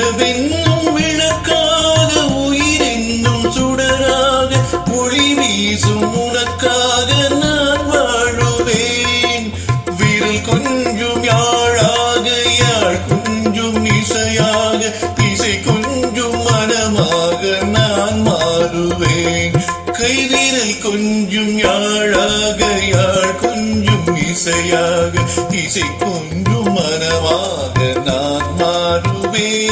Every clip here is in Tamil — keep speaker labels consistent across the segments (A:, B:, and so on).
A: நிலவென்னும் விளக்காக உயிரென்னும் சுடராக ஒளி வீசும் உனக்காக நான் வாழுவேன். விரல் கொஞ்சும் யாழாக யாழ் கொஞ்சும் இசையாக இசை கொஞ்சும் மனமாக நான் மாறுவேன். கைவிரல் கொஞ்சும் யாழாக யாழ் கொஞ்சும் இசையாக இசை கொஞ்சும் மனமாக நான் மாறுவேன்.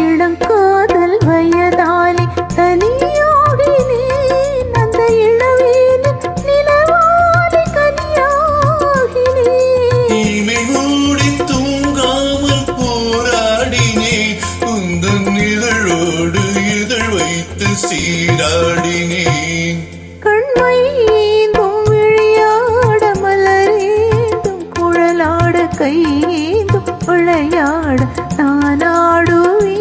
B: இளங்காதல் வயதாலே தனியாகினேன். அந்த இளவேனில் நிலவாலே கனியாகினேன்.
A: இமை மூடி தூங்காமல் போராடினேன். உந்தன் இதழோடு இதழ் வைத்து சீராடினேன்.
B: கண்மையேந்தும் விளையாட மலரேந்தும் குழலாட கையேந்தும் விளையாட நானாடுவேன்.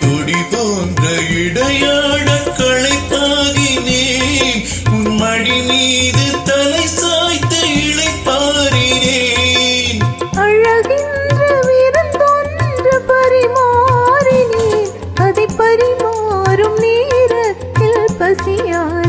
A: கொடி போன்ற இடையாட களைப்பாகினேன். உன் மடி மீது தலை சாய்த்து இளைப்பாறினேன்.
B: அழகின்ற விருந்தொன்று பரிமாறினேன். அதை பரிமாறும் நேரத்தில் பசியாய்